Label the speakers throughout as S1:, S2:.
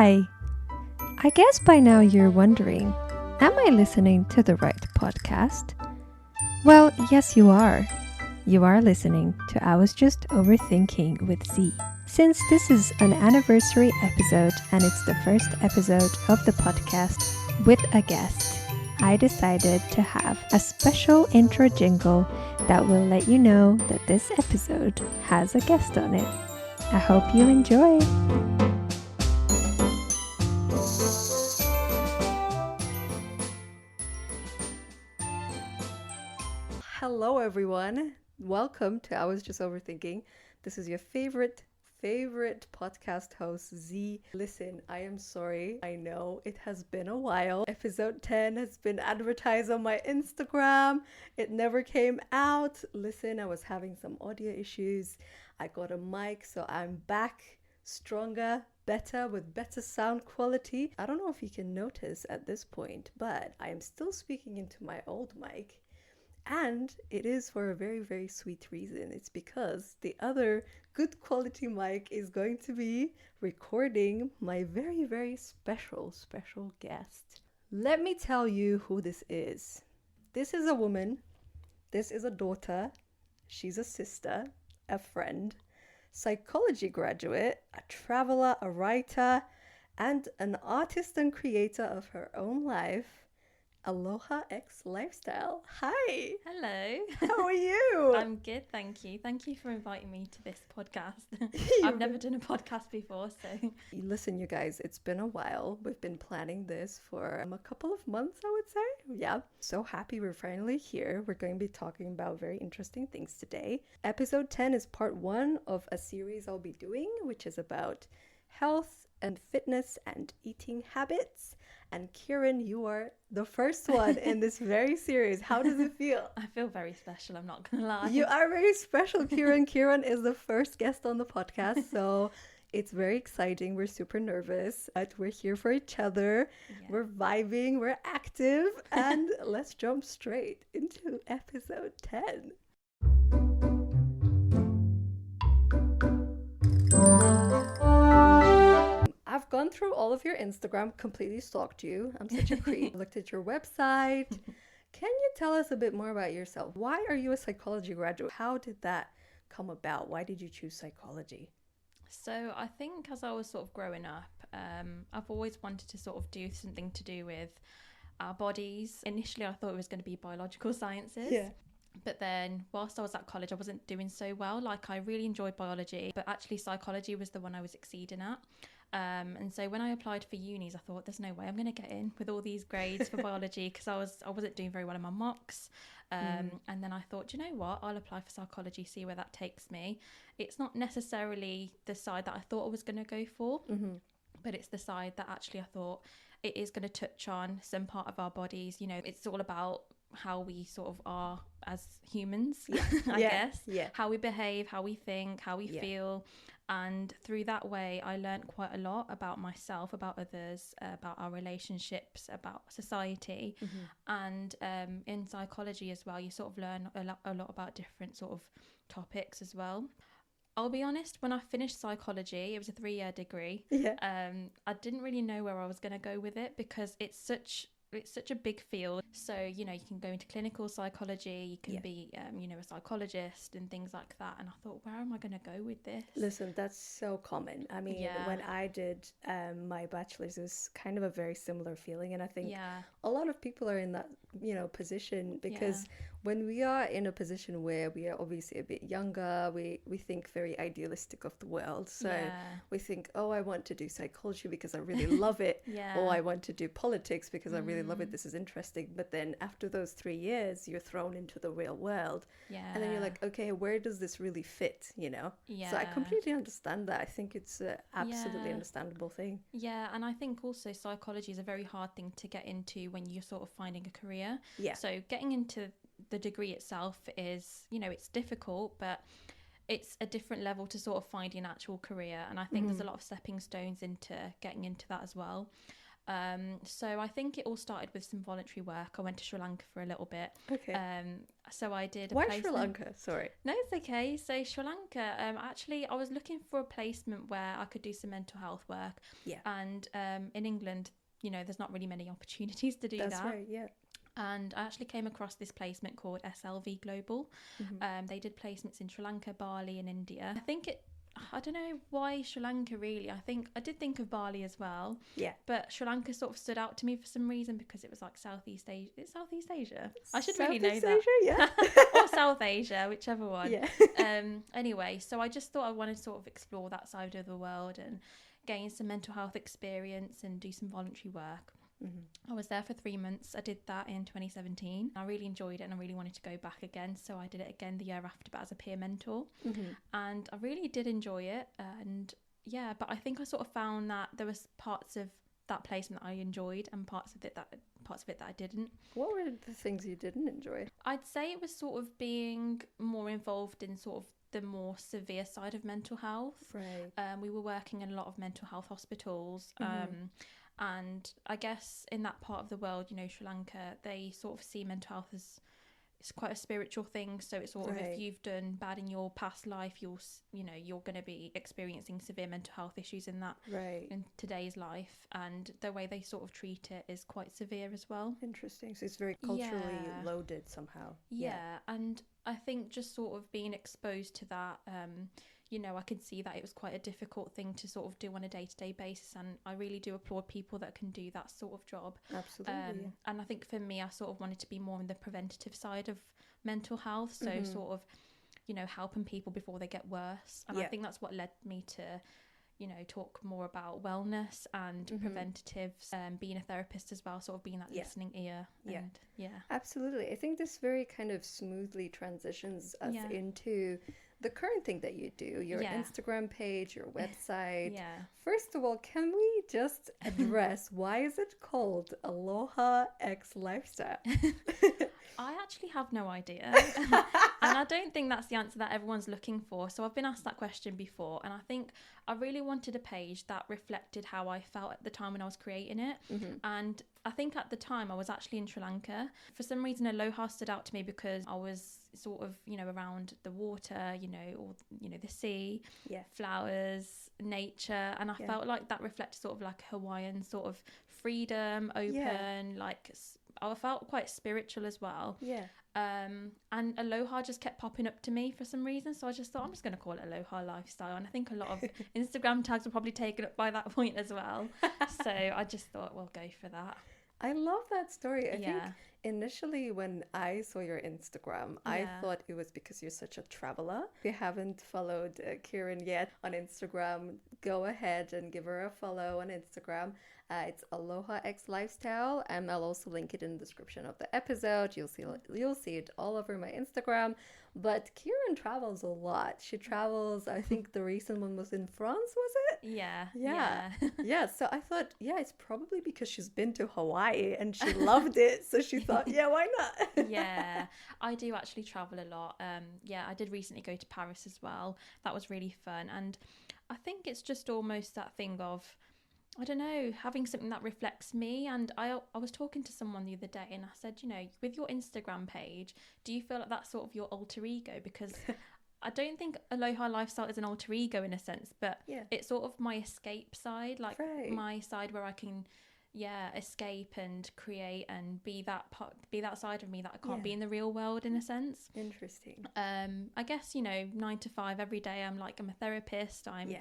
S1: Hi! I guess by now you're wondering, am I listening to the right podcast? Well, yes, you are. You are listening to I Was Just Overthinking with Z. Since this is an anniversary episode and it's the first episode of the podcast with a guest, I decided to have a special intro jingle that will let you know that this episode has a guest on it. I hope you enjoy. Hello everyone. Welcome to I Was Just Overthinking. This is your favorite podcast host, Z. Listen, I am sorry. I know it has been a while. Episode 10 has been advertised on my Instagram. It never came out. Listen, I was having some audio issues. I got a mic, so I'm back stronger, better, with better sound quality. I don't know if you can notice at this point, but I am still speaking into my old mic. And it is for a very, very sweet reason. It's because the other good quality mic is going to be recording my very, very special guest. Let me tell you who this is. This is a woman. This is a daughter. She's a sister, a friend, psychology graduate, a traveler, a writer, and an artist and creator of her own life. ALOHAXLifestyle. Hi.
S2: Hello.
S1: How are you?
S2: I'm good, thank you. Thank you for inviting me to this podcast. I've never done a podcast before, so...
S1: Listen, you guys, it's been a while. We've been planning this for a couple of months, I would say. Yeah. So happy we're finally here. We're going to be talking about very interesting things today. Episode 10 is part 1 of a series I'll be doing, which is about health and fitness and eating habits. And Kieran, you are the first one in this very series. How does it feel?
S2: I feel very special, I'm not going to lie.
S1: You are very special, Kieran. Kieran is the first guest on the podcast, so it's very exciting. We're super nervous, but we're here for each other. Yeah. We're vibing, we're active, and let's jump straight into episode 10. I've gone through all of your Instagram, completely stalked you. I'm such a creep. Looked at your website. Can you tell us a bit more about yourself? Why are you a psychology graduate? How did that come about? Why did you choose psychology?
S2: So I think as I was sort of growing up, I've always wanted to sort of do something to do with our bodies. Initially, I thought it was going to be biological sciences. Yeah. But then whilst I was at college, I wasn't doing so well. Like, I really enjoyed biology, but actually psychology was the one I was exceeding at. And so when I applied for unis, I thought there's no way I'm going to get in with all these grades for biology, because I wasn't doing very well in my mocks. And then I thought, you know what, I'll apply for psychology, see where that takes me. It's not necessarily the side that I thought I was going to go for, but it's the side that actually I thought it is going to touch on some part of our bodies. You know, it's all about how we sort of are as humans, I guess. Yeah. How we behave, how we think, how we feel. And through that way, I learned quite a lot about myself, about others, about our relationships, about society. And in psychology as well, you sort of learn a lot about different sort of topics as well. I'll be honest, when I finished psychology, it was a 3-year degree. Yeah. I didn't really know where I was going to go with it, because it's such a big field. So, you know, you can go into clinical psychology, you can be, a psychologist and things like that. And I thought, where am I going to go with this?
S1: Listen, that's so common. I mean, when I did my bachelor's, it was kind of a very similar feeling. And I think a lot of people are in that, position, because when we are in a position where we are obviously a bit younger, we think very idealistic of the world. So we think, oh, I want to do psychology because I really love it. Or I want to do politics because I really love it. This is interesting. But then after those 3 years, you're thrown into the real world. And then you're like, okay, where does this really fit, So I completely understand that. I think it's an absolutely understandable thing.
S2: Yeah, and I think also psychology is a very hard thing to get into when you're sort of finding a career. So getting into the degree itself is, it's difficult, but it's a different level to sort of finding an actual career. And I think there's a lot of stepping stones into getting into that as well. So I think it all started with some voluntary work. I went to Sri Lanka for a little bit.
S1: Okay.
S2: So I did a
S1: Why
S2: placement.
S1: Sri Lanka? Sorry.
S2: No, it's okay. So Sri Lanka, actually, I was looking for a placement where I could do some mental health work.
S1: Yeah.
S2: And in England, there's not really many opportunities to do that.
S1: That's right, yeah.
S2: And I actually came across this placement called SLV Global. They did placements in Sri Lanka, Bali, and India. I don't know why Sri Lanka really. I did think of Bali as well.
S1: Yeah.
S2: But Sri Lanka sort of stood out to me for some reason because it was like Southeast Asia. It's Southeast Asia. I should really know that.
S1: Southeast Asia, yeah.
S2: Or South Asia, whichever one.
S1: Yeah.
S2: Anyway, so I just thought I wanted to sort of explore that side of the world and gain some mental health experience and do some voluntary work. I was there for 3 months. I did that in 2017. I really enjoyed it and I really wanted to go back again. So I did it again the year after, but as a peer mentor. And I really did enjoy it. And yeah, but I think I sort of found that there was parts of that placement that I enjoyed and parts of it that I didn't.
S1: What were the things you didn't enjoy?
S2: I'd say it was sort of being more involved in sort of the more severe side of mental health.
S1: Right.
S2: We were working in a lot of mental health hospitals. And I guess in that part of the world, Sri Lanka, they sort of see mental health as it's quite a spiritual thing. So it's sort of if you've done bad in your past life, you're going to be experiencing severe mental health issues in today's life. And the way they sort of treat it is quite severe as well.
S1: Interesting. So it's very culturally loaded somehow.
S2: Yeah. And I think just sort of being exposed to that, I could see that it was quite a difficult thing to sort of do on a day-to-day basis, and I really do applaud people that can do that sort of job.
S1: Absolutely.
S2: And I think for me, I sort of wanted to be more on the preventative side of mental health, so sort of, helping people before they get worse. And I think that's what led me to, talk more about wellness and preventatives, being a therapist as well, sort of being that listening ear.
S1: Absolutely. I think this very kind of smoothly transitions us into the current thing that you do, your Instagram page, your website. First of all, can we just address why is it called Aloha X Lifestyle?
S2: I actually have no idea. And I don't think that's the answer that everyone's looking for. So I've been asked that question before, and I think I really wanted a page that reflected how I felt at the time when I was creating it. And I think at the time I was actually in Sri Lanka. For some reason, Aloha stood out to me because I was sort of, around the water, or, the sea, flowers, nature. And I felt like that reflected sort of like Hawaiian sort of freedom, open, like I felt quite spiritual as well. And Aloha just kept popping up to me for some reason. So I just thought, I'm just going to call it Aloha Lifestyle. And I think a lot of Instagram tags were probably taken up by that point as well. So I just thought, we'll go for that.
S1: I love that story. I think initially when I saw your Instagram, I thought it was because you're such a traveler. If you haven't followed Kieran yet on Instagram, go ahead and give her a follow on Instagram. It's Aloha X Lifestyle, and I'll also link it in the description of the episode. You'll see it all over my Instagram. But Kieran travels a lot. She travels, I think the recent one was in France, was it? Yeah. So I thought, it's probably because she's been to Hawaii and she loved it. So she thought, why not?
S2: Yeah, I do actually travel a lot. I did recently go to Paris as well. That was really fun. And I think it's just almost that thing of, I don't know, having something that reflects me. And I was talking to someone the other day and I said, with your Instagram page, do you feel like that's sort of your alter ego? Because I don't think Aloha Lifestyle is an alter ego in a sense, but it's sort of my escape side, like my side where I can escape and create and be that side of me that I can't be in the real world in a sense.
S1: Interesting.
S2: I guess 9 to 5 every day I'm a therapist, I'm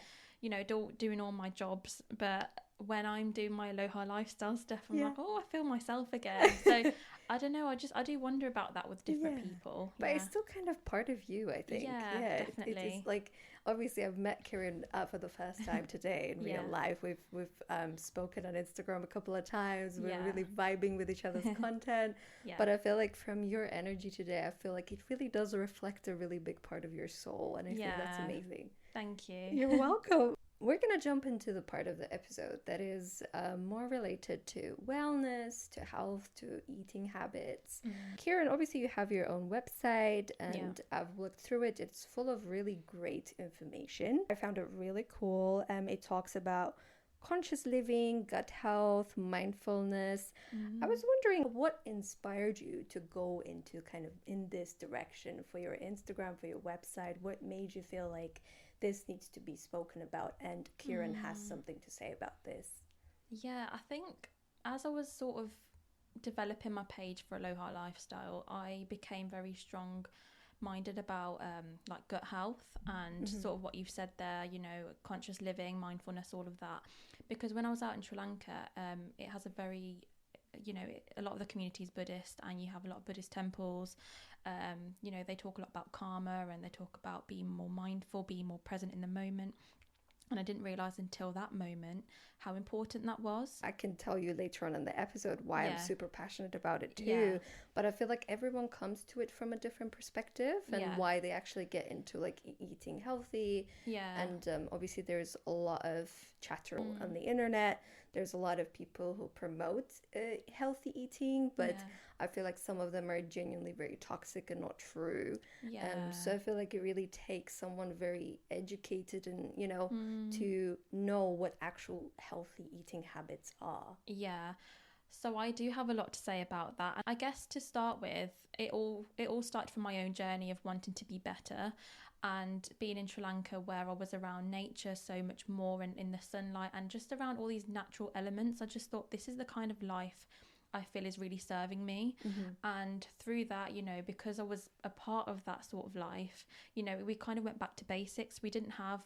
S2: doing all my jobs, but when I'm doing my Aloha Lifestyle stuff, I'm like, I feel myself again. So I don't know, I do wonder about that with different people.
S1: But it's still kind of part of you, I think.
S2: Yeah, definitely.
S1: It's like, obviously I've met Kieran for the first time today in real life. We've spoken on Instagram a couple of times. We're really vibing with each other's content. But I feel like from your energy today, I feel like it really does reflect a really big part of your soul, and I think that's amazing.
S2: Thank you.
S1: You're welcome. We're going to jump into the part of the episode that is more related to wellness, to health, to eating habits. Kieran, obviously you have your own website, and I've looked through it. It's full of really great information. I found it really cool. It talks about conscious living, gut health, mindfulness. I was wondering what inspired you to go into kind of in this direction for your Instagram, for your website? What made you feel like this needs to be spoken about and Kieran has something to say about this?
S2: Yeah, I think as I was sort of developing my page for Aloha Lifestyle, I became very strong minded about like gut health and sort of what you've said there, you know, conscious living, mindfulness, all of that. Because when I was out in Sri Lanka, it has a very, you know, a lot of the community is Buddhist, and you have a lot of Buddhist temples. You know, they talk a lot about karma, and they talk about being more mindful, being more present in the moment. And I didn't realise until that moment how important that was.
S1: I can tell you later on in the episode why I'm super passionate about it too.
S2: Yeah.
S1: But I feel like everyone comes to it from a different perspective and why they actually get into like eating healthy.
S2: Yeah.
S1: And obviously there's a lot of chatter on the internet. There's a lot of people who promote healthy eating, but I feel like some of them are genuinely very toxic and not true. So I feel like it really takes someone very educated and, you know, to know what actual healthy eating habits are.
S2: Yeah. So I do have a lot to say about that. I guess to start with, it all started from my own journey of wanting to be better, and being in Sri Lanka where I was around nature so much more and in the sunlight and just around all these natural elements. I just thought this is the kind of life I feel is really serving me. And through that, you know, because I was a part of that sort of life, you know, we kind of went back to basics. We didn't have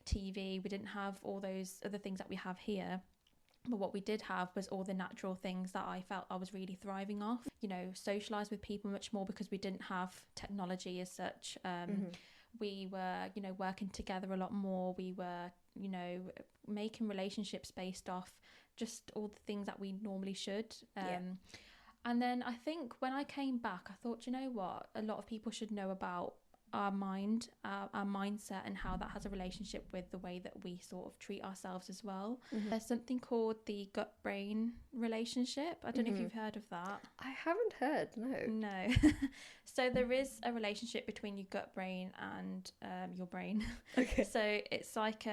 S2: TV, we didn't have all those other things that we have here. But what we did have was all the natural things that I felt I was really thriving off. You know, socialise with people much more because we didn't have technology as such. We were, you know, working together a lot more. We were, you know, making relationships based off just all the things that we normally should. And then I think when I came back, I thought, you know what, a lot of people should know about our mind, our mindset, and how that has a relationship with the way that we sort of treat ourselves as well. There's something called the gut-brain relationship. I don't know if you've heard of that.
S1: I haven't heard,
S2: No. So there is a relationship between your gut brain and your brain.
S1: Okay.
S2: So it's like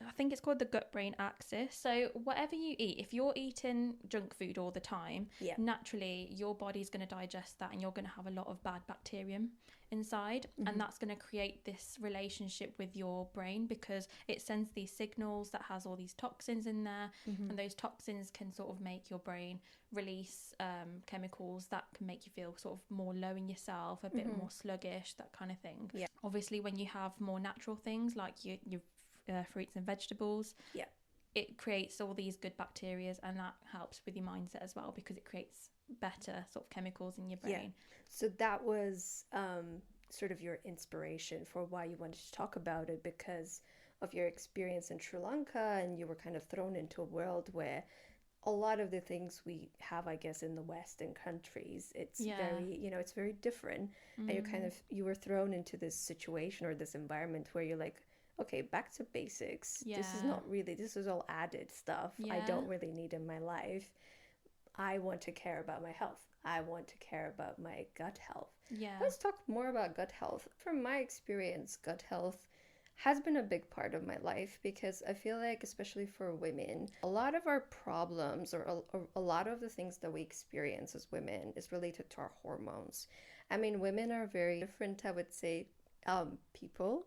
S2: I think it's called the gut-brain axis. So whatever you eat, if you're eating junk food all the time, naturally your body's going to digest that, and you're going to have a lot of bad bacterium inside, and that's going to create this relationship with your brain because it sends these signals that has all these toxins in there, and those toxins can sort of make your brain release chemicals that can make you feel sort of more low in yourself, a bit more sluggish, that kind of thing. Obviously when you have more natural things like your fruits and vegetables, it creates all these good bacteria, and that helps with your mindset as well because it creates better sort of chemicals in your brain.
S1: So that was sort of your inspiration for why you wanted to talk about it, because of your experience in Sri Lanka, and you were kind of thrown into a world where a lot of the things we have, I guess, in the Western countries, it's very, you know, it's very different. And you were thrown into this situation or this environment where you're like, okay, back to basics. This is not really, this is all added stuff I don't really need in my life. I want to care about my health. I want to care about my gut health. Let's talk more about gut health. From my experience, gut health has been a big part of my life because I feel like, especially for women, a lot of our problems or a lot of the things that we experience as women is related to our hormones. I mean, women are very different, I would say, people.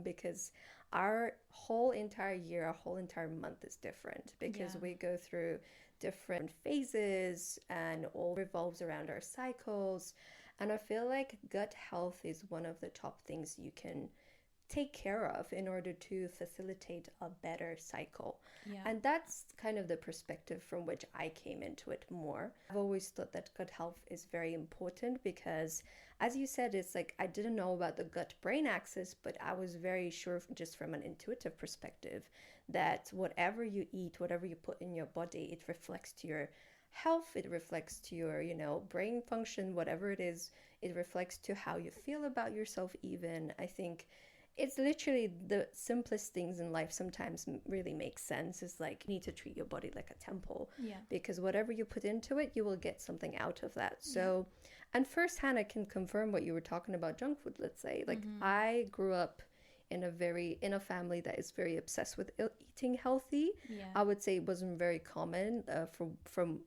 S1: Because our whole entire year, our whole entire month is different because we go through different phases and all revolves around our cycles. And I feel like gut health is one of the top things you can take care of in order to facilitate a better cycle. And that's kind of the perspective from which I came into it more. I've always thought that gut health is very important because, as you said, it's like I didn't know about the gut-brain axis, but I was very sure just from an intuitive perspective that whatever you eat, whatever you put in your body, it reflects to your health, it reflects to your, you know, brain function, whatever it is, it reflects to how you feel about yourself even. I think it's literally the simplest things in life sometimes really make sense. It's like you need to treat your body like a temple because whatever you put into it, you will get something out of that. So, and firsthand, I can confirm what you were talking about junk food, let's say. Like I grew up in a family that is very obsessed with eating healthy.
S2: Yeah.
S1: I would say it wasn't very common. From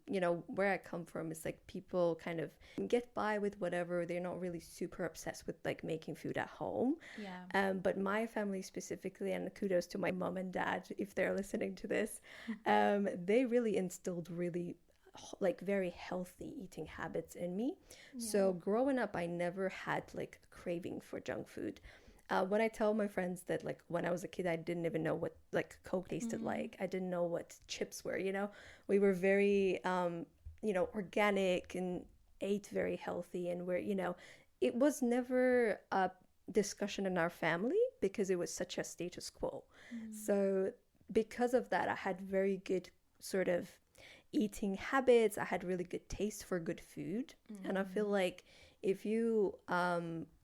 S1: where I come from, it's like people kind of get by with whatever. They're not really super obsessed with like making food at home.
S2: Yeah.
S1: But my family specifically, and kudos to my mom and dad if they're listening to this, they really instilled really like very healthy eating habits in me. So growing up, I never had like a craving for junk food. When I tell my friends that like when I was a kid, I didn't even know what like Coke tasted like. I didn't know what chips were, We were very, organic and ate very healthy, and it was never a discussion in our family because it was such a status quo. So because of that, I had very good sort of eating habits. I had really good taste for good food. And I feel like if you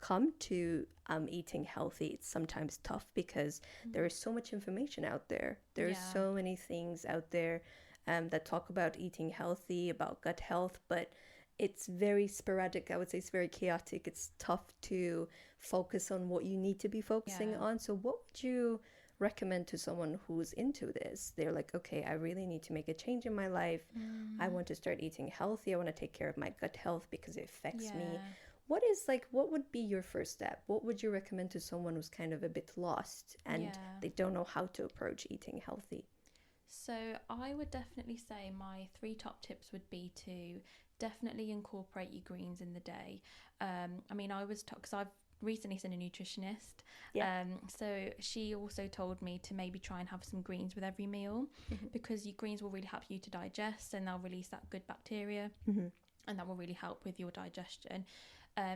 S1: come to eating healthy, it's sometimes tough because there is so much information out there. There's so many things out there that talk about eating healthy, about gut health, but it's very sporadic. I would say it's very chaotic. It's tough to focus on what you need to be focusing on. So what would you recommend to someone who's into this? They're like, okay, I really need to make a change in my life. I want to start eating healthy. I want to take care of my gut health because it affects me. What would be your first step? What would you recommend to someone who's kind of a bit lost and they don't know how to approach eating healthy?
S2: So I would definitely say my 3 top tips would be to definitely incorporate your greens in the day. I was because I've recently seen a nutritionist. So she also told me to maybe try and have some greens with every meal because your greens will really help you to digest, and they'll release that good bacteria, and that will really help with your digestion.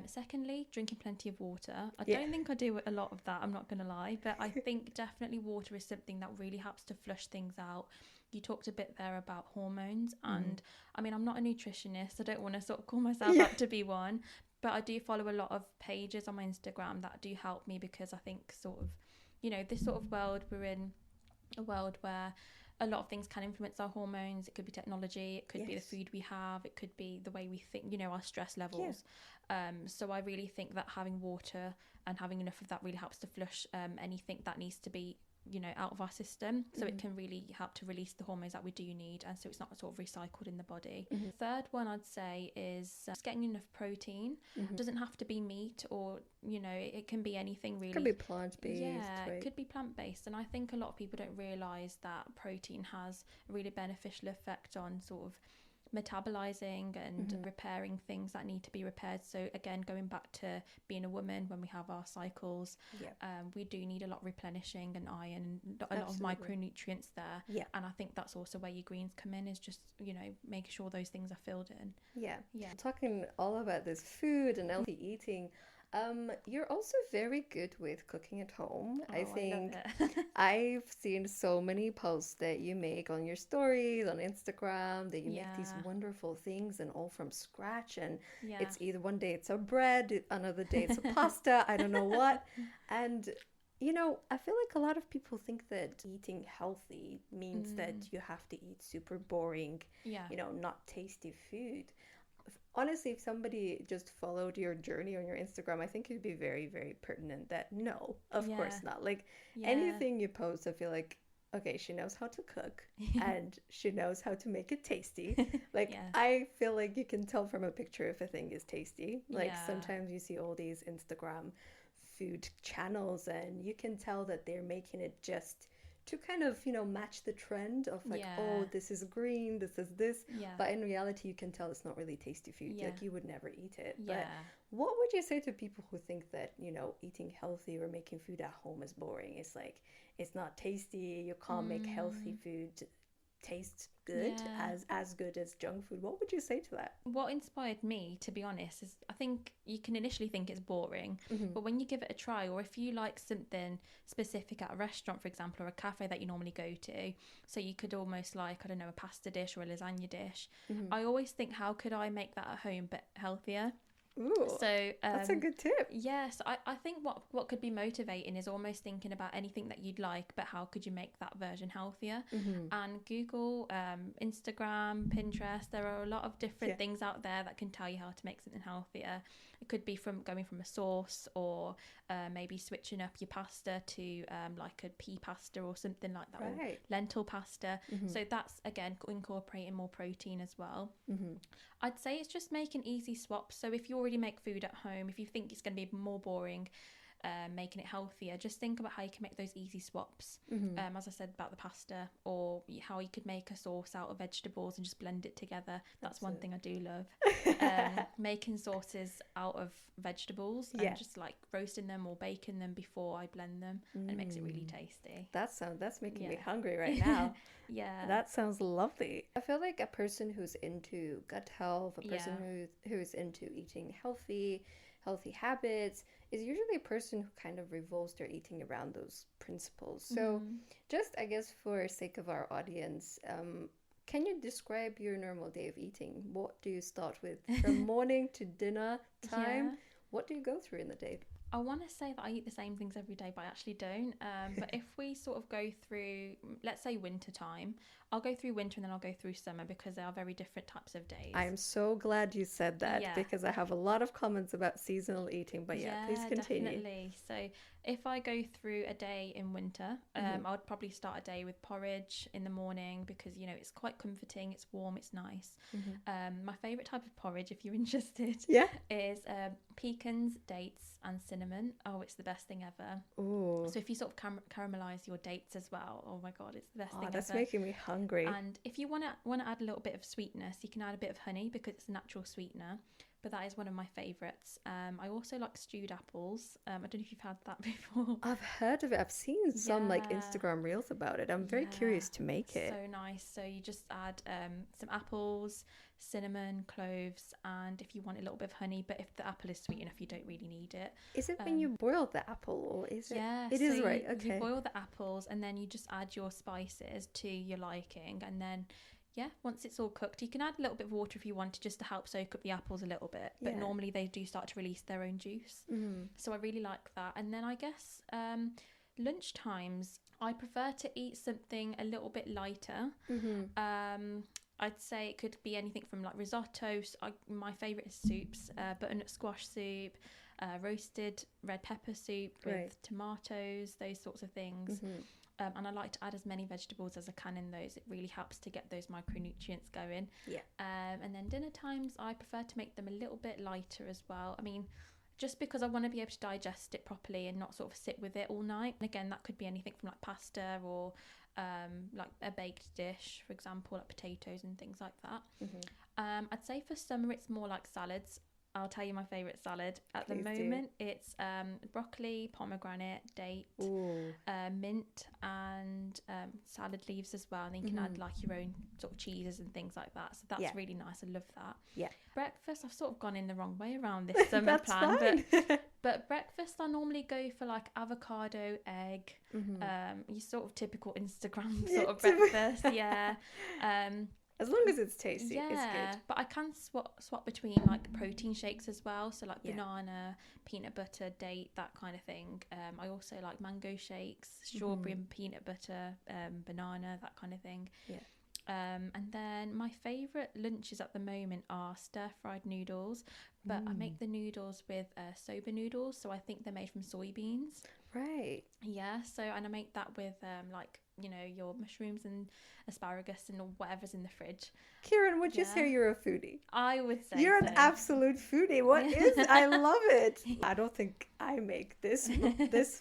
S2: Secondly, drinking plenty of water. I don't think I do a lot of that, I'm not going to lie, but I think definitely water is something that really helps to flush things out. You talked a bit there about hormones, and I'm not a nutritionist. I don't want to sort of call myself up to be one, but I do follow a lot of pages on my Instagram that do help me because I think sort of, this sort of world, we're in a world where a lot of things can influence our hormones. It could be technology, it could be the food we have, it could be the way we think, our stress levels. So I really think that having water and having enough of that really helps to flush anything that needs to be out of our system, so it can really help to release the hormones that we do need, and so it's not sort of recycled in the body. Third one I'd say is just getting enough protein. It doesn't have to be meat, or it can be anything really.
S1: It could be plant-based.
S2: It could be plant-based, and I think a lot of people don't realize that protein has a really beneficial effect on sort of metabolizing and repairing things that need to be repaired. So again, going back to being a woman, when we have our cycles, we do need a lot of replenishing and iron and a lot of micronutrients there. And I think that's also where your greens come in, is just making sure those things are filled in.
S1: Talking all about this food and healthy eating, you're also very good with cooking at home. I think I've seen so many posts that you make on your stories on Instagram, that you make these wonderful things and all from scratch, and it's either one day it's a bread, another day it's a pasta, I don't know what. And I feel like a lot of people think that eating healthy means that you have to eat super boring, not tasty food. Honestly, if somebody just followed your journey on your Instagram, I think it'd be very, very pertinent that no, of course not. Like anything you post, I feel like, okay, she knows how to cook and she knows how to make it tasty. Like I feel like you can tell from a picture if a thing is tasty. Like sometimes you see all these Instagram food channels and you can tell that they're making it just to kind of, match the trend of like, oh, this is green, this is this. But in reality, you can tell it's not really tasty food. Like you would never eat it. But what would you say to people who think that, eating healthy or making food at home is boring? It's like, it's not tasty. You can't make healthy food taste good, as good as junk food. What would you say to that?
S2: What inspired me, to be honest, is I think you can initially think it's boring, but when you give it a try, or if you like something specific at a restaurant, for example, or a cafe that you normally go to, so you could almost like, I don't know, a pasta dish or a lasagna dish, I always think, how could I make that at home but healthier?
S1: Ooh,
S2: So
S1: that's a good tip.
S2: yes, I think what could be motivating is almost thinking about anything that you'd like, but how could you make that version healthier? And Google, Instagram, Pinterest, there are a lot of different things out there that can tell you how to make something healthier. It could be from going from a sauce, or maybe switching up your pasta to like a pea pasta or something like that, or lentil pasta. So that's, again, incorporating more protein as well. I'd say it's just making easy swaps. So if you already make food at home, if you think it's going to be more boring making it healthier, just think about how you can make those easy swaps. As I said about the pasta, or how you could make a sauce out of vegetables and just blend it together. That's one thing I do love. Making sauces out of vegetables and just like roasting them or baking them before I blend them, and it makes it really tasty.
S1: That's making me hungry right now. That sounds lovely. I feel like a person who's into gut health, a person who's into eating healthy habits, is usually a person who kind of revolves their eating around those principles. So just, I guess, for sake of our audience, can you describe your normal day of eating? What do you start with from morning to dinner time? What do you go through in the day?
S2: I want to say that I eat the same things every day, but I actually don't. But if we sort of go through, let's say, winter time, I'll go through winter and then I'll go through summer, because they are very different types of days.
S1: I'm so glad you said that, because I have a lot of comments about seasonal eating, but please continue.
S2: Definitely. So if I go through a day in winter, I would probably start a day with porridge in the morning, because, you know, it's quite comforting, it's warm, it's nice. My favourite type of porridge, if you're interested, is pecans, dates and cinnamon. Oh, it's the best thing ever.
S1: Ooh.
S2: So if you sort of caramelize your dates as well, oh my god, it's the best thing ever.
S1: That's making me hungry.
S2: And if you want to add a little bit of sweetness, you can add a bit of honey, because it's a natural sweetener. But that is one of my favourites. I also like stewed apples. I don't know if you've had that before.
S1: I've heard of it. I've seen some like Instagram reels about it. I'm very curious to make it.
S2: So nice. So you just add some apples, cinnamon, cloves, and if you want a little bit of honey. But if the apple is sweet enough, you don't really need it.
S1: Is it when you boil the apple, or is it?
S2: Yeah,
S1: it is right. Okay.
S2: You boil the apples and then you just add your spices to your liking, and then once it's all cooked, you can add a little bit of water if you want to, just to help soak up the apples a little bit. But normally they do start to release their own juice. So I really like that. And then I guess lunch times, I prefer to eat something a little bit lighter. I'd say it could be anything from like risotto. My favourite is soups, butternut squash soup, roasted red pepper soup with tomatoes, those sorts of things. And I like to add as many vegetables as I can in those. It really helps to get those micronutrients going. And then dinner times, I prefer to make them a little bit lighter as well. I mean, just because I want to be able to digest it properly and not sort of sit with it all night. And again, that could be anything from like pasta or like a baked dish, for example, like potatoes and things like that. I'd say for summer, it's more like salads. I'll tell you my favourite salad at the moment. It's broccoli, pomegranate, date, mint, and salad leaves as well. And then you can add like your own sort of cheeses and things like that. So that's really nice. I love that. Breakfast, I've sort of gone in the wrong way around this summer plan. But breakfast, I normally go for like avocado, egg, your sort of typical Instagram sort of breakfast.
S1: As long as it's tasty, it's good.
S2: But I can swap between like protein shakes as well. So like banana, peanut butter, date, that kind of thing. I also like mango shakes, strawberry and peanut butter, banana, that kind of thing. And then my favourite lunches at the moment are stir-fried noodles. But I make the noodles with soba noodles. So I think they're made from soybeans.
S1: Right.
S2: Yeah. So, and I make that with like, you know, your mushrooms and asparagus and whatever's in the fridge.
S1: Kieran, would you say you're a foodie?
S2: I would say
S1: you're an absolute foodie. What is it? I love it. I don't think I make this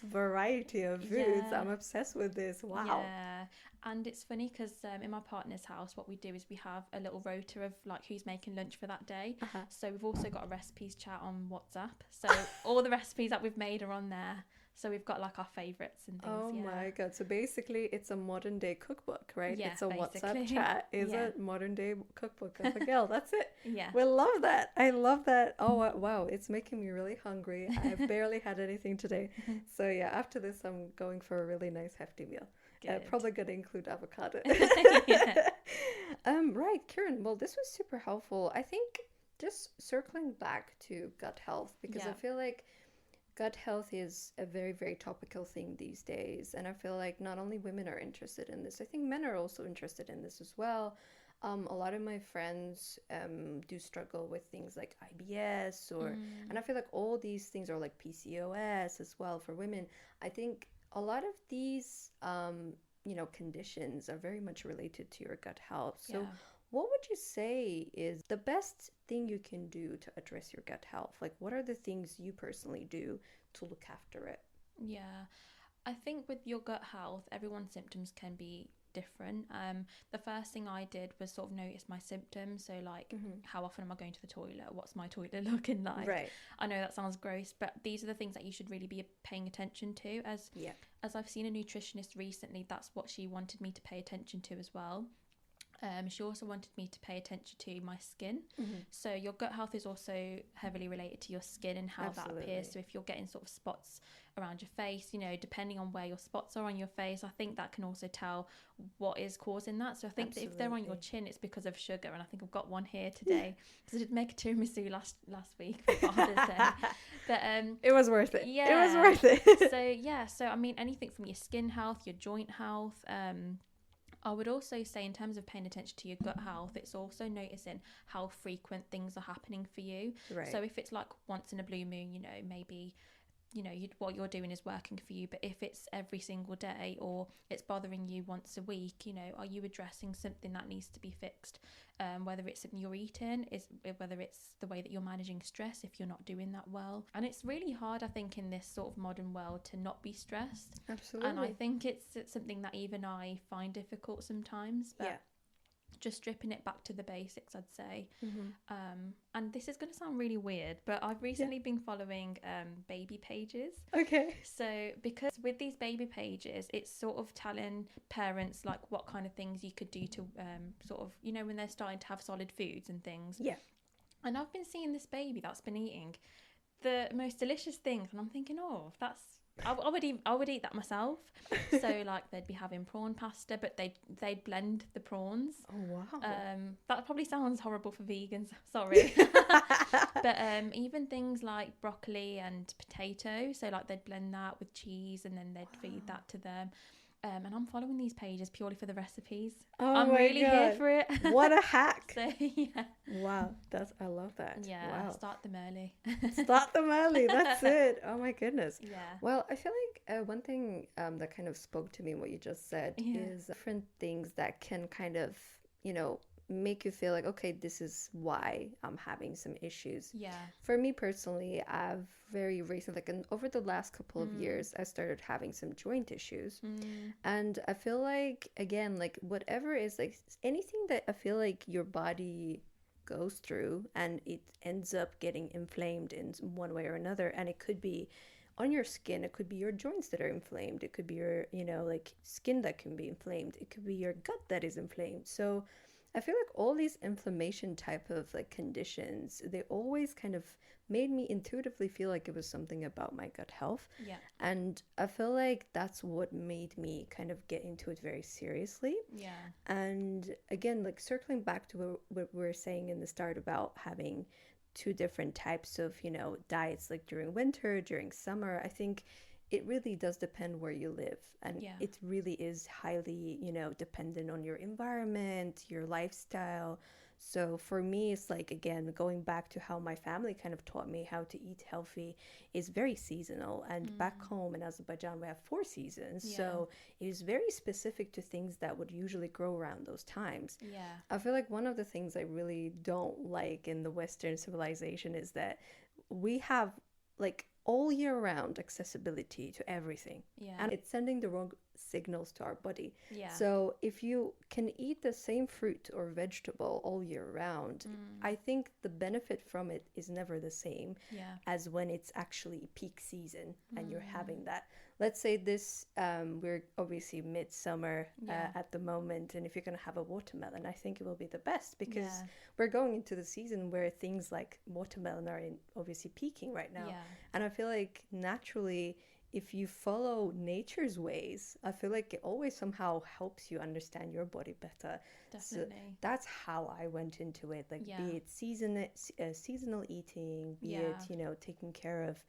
S1: variety of foods. I'm obsessed with this. Wow.
S2: Yeah. And it's funny because in my partner's house, what we do is we have a little rota of like who's making lunch for that day. So we've also got a recipes chat on WhatsApp. So all the recipes that we've made are on there. So we've got like our favourites and things.
S1: Oh my god. So basically it's a modern day cookbook, right?
S2: Yeah,
S1: it's a
S2: basically.
S1: WhatsApp chat. Is a modern day cookbook of a girl. That's it.
S2: Yeah.
S1: We love that. I love that. Oh wow. It's making me really hungry. I've barely had anything today. So after this I'm going for a really nice hefty meal. Probably going to include avocado. Right, Kieran. Well, this was super helpful. I think just circling back to gut health, because I feel like gut health is a very, very topical thing these days. And I feel like not only women are interested in this, I think men are also interested in this as well. A lot of my friends do struggle with things like IBS and I feel like all these things are like PCOS as well for women. I think a lot of these, conditions are very much related to your gut health. So what would you say is the best thing you can do to address your gut health? Like, what are the things you personally do to look after it?
S2: Yeah, I think with your gut health, everyone's symptoms can be different. The first thing I did was sort of notice my symptoms. So like, how often am I going to the toilet? What's my toilet looking like?
S1: Right.
S2: I know that sounds gross, but these are the things that you should really be paying attention to. As I've seen a nutritionist recently, that's what she wanted me to pay attention to as well. She also wanted me to pay attention to my skin. So your gut health is also heavily related to your skin and how that appears. So if you're getting sort of spots around your face, depending on where your spots are on your face, I think that can also tell what is causing that. So I think that if they're on your chin, it's because of sugar. And I think I've got one here today because I did make a tiramisu last week for Father's Day. But
S1: it was worth it.
S2: Yeah,
S1: it was worth it.
S2: So I mean, anything from your skin health, your joint health, I would also say in terms of paying attention to your gut health, it's also noticing how frequent things are happening for you.
S1: Right.
S2: So if it's like once in a blue moon, maybe, what you're doing is working for you. But if it's every single day or it's bothering you once a week, are you addressing something that needs to be fixed? Whether it's something you're eating, whether it's the way that you're managing stress if you're not doing that well. And it's really hard, I think, in this sort of modern world to not be stressed.
S1: Absolutely.
S2: And I think it's something that even I find difficult sometimes. But just stripping it back to the basics, I'd say. And this is going to sound really weird, but I've recently been following baby pages.
S1: Okay.
S2: So because with these baby pages, it's sort of telling parents like what kind of things you could do to sort of, when they're starting to have solid foods and things.
S1: Yeah.
S2: And I've been seeing this baby that's been eating the most delicious things, and I'm thinking, oh, I would eat that myself. So like they'd be having prawn pasta, but they'd blend the prawns.
S1: Oh wow.
S2: That probably sounds horrible for vegans. Sorry. But even things like broccoli and potato. So like they'd blend that with cheese and then they'd feed that to them. And I'm following these pages purely for the recipes.
S1: Oh
S2: I'm really here for it.
S1: What a hack.
S2: So yeah.
S1: Wow, I love that.
S2: Yeah,
S1: wow.
S2: Start them early.
S1: Start them early, that's it. Oh my goodness.
S2: Yeah.
S1: Well, I feel like one thing that kind of spoke to me in what you just said is different things that can kind of, make you feel like, okay, this is why I'm having some issues.
S2: Yeah.
S1: For me personally, I've very recently, like over the last couple of years, I started having some joint issues. And I feel like, again, like whatever is like anything that I feel like your body goes through and it ends up getting inflamed in one way or another. And it could be on your skin, it could be your joints that are inflamed. It could be your, like skin that can be inflamed. It could be your gut that is inflamed. So I feel like all these inflammation type of like conditions, they always kind of made me intuitively feel like it was something about my gut health.
S2: Yeah.
S1: And I feel like that's what made me kind of get into it very seriously.
S2: Yeah.
S1: And again, like circling back to what we were saying in the start about having two different types of, diets, like during winter, during summer, I think it really does depend where you live. And it really is highly, dependent on your environment, your lifestyle. So for me, it's like, again, going back to how my family kind of taught me how to eat healthy is very seasonal. And back home in Azerbaijan, we have 4 seasons. Yeah. So it is very specific to things that would usually grow around those times.
S2: Yeah.
S1: I feel like one of the things I really don't like in the Western civilization is that we have like all year round accessibility to everything.
S2: Yeah.
S1: And it's sending the wrong signals to our body.
S2: Yeah.
S1: So if you can eat the same fruit or vegetable all year round, I think the benefit from it is never the same as when it's actually peak season and you're having that. Let's say this, we're obviously midsummer at the moment, and if you're going to have a watermelon, I think it will be the best because we're going into the season where things like watermelon are obviously peaking right now. Yeah. And I feel like naturally if you follow nature's ways, I feel like it always somehow helps you understand your body better.
S2: Definitely.
S1: So that's how I went into it. Like,
S2: Yeah.
S1: be it seasonal eating, be
S2: Yeah.
S1: it, you know, taking care of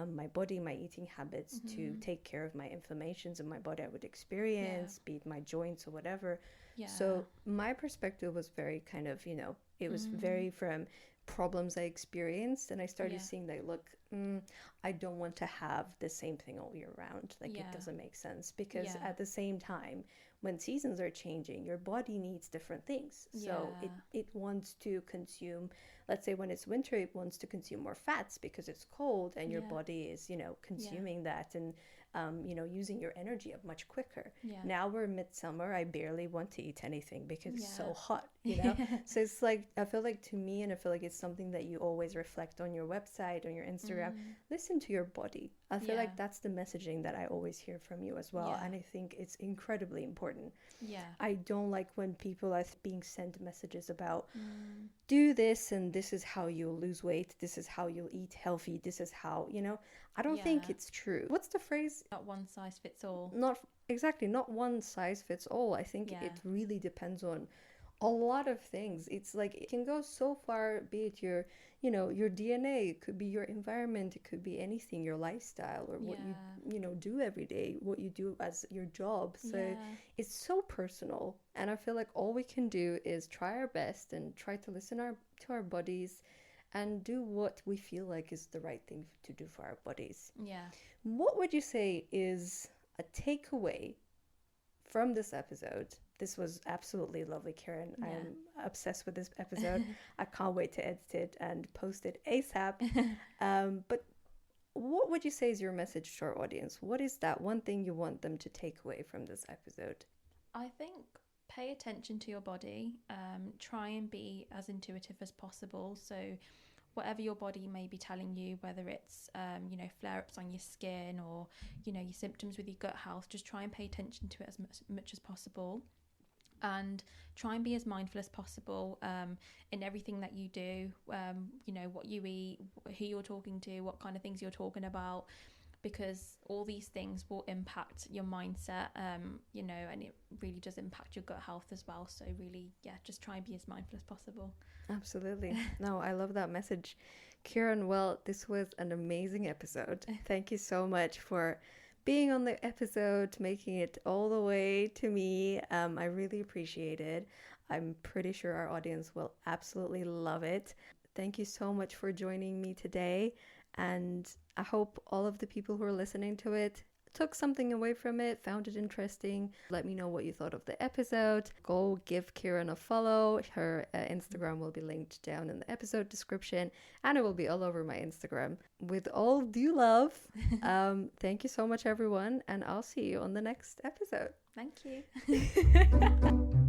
S1: my body, my eating habits, to take care of my inflammations in my body I would experience, be it my joints or whatever.
S2: Yeah.
S1: So my perspective was very kind of, you know, it was very from problems I experienced, and I started seeing that, look, I don't want to have the same thing all year round. Like, it doesn't make sense, because at the same time, when seasons are changing, your body needs different things. So it wants to consume, let's say when it's winter, it wants to consume more fats because it's cold, and your body is, you know, consuming that and you know, using your energy up much quicker. Now we're midsummer, I barely want to eat anything because it's so hot, you know. So it's like, I feel like, to me, and I feel like it's something that you always reflect on your website, on your Instagram, listen to your body. I feel like that's the messaging that I always hear from you as well, and I think it's incredibly important. I don't like when people are being sent messages about do this and this is how you'll lose weight, this is how you'll eat healthy, this is how, you know, I don't think it's true. What's the phrase?
S2: Not one size fits all.
S1: Not exactly, not one size fits all. I think it really depends on a lot of things. It's like, it can go so far, be it your, you know, your DNA, it could be your environment, it could be anything, your lifestyle, or what you know, do every day, what you do as your job. So it's so personal, and I feel like all we can do is try our best and try to listen to our bodies and do what we feel like is the right thing to do for our bodies. What would you say is a takeaway from this episode? This was absolutely lovely, Karen. I'm obsessed with this episode. I can't wait to edit it and post it ASAP. But what would you say is your message to our audience? What is that one thing you want them to take away from this episode?
S2: I think pay attention to your body. Try and be as intuitive as possible. So whatever your body may be telling you, whether it's, you know, flare-ups on your skin or, you know, your symptoms with your gut health, just try and pay attention to it as much as possible. And try and be as mindful as possible in everything that you do, you know, what you eat, who you're talking to, what kind of things you're talking about, because all these things will impact your mindset, you know, and it really does impact your gut health as well. So really, just try and be as mindful as possible.
S1: Absolutely. No, I love that message. Kieran, well, this was an amazing episode. Thank you so much for being on the episode, making it all the way to me. I really appreciate it. I'm pretty sure our audience will absolutely love it. Thank you so much for joining me today. And I hope all of the people who are listening to it took something away from it, found it interesting. Let me know what you thought of the episode. Go give Kieran a follow. Her Instagram will be linked down in the episode description, and it will be all over my Instagram. With all due love, thank you so much, everyone, and I'll see you on the next episode.
S2: Thank you.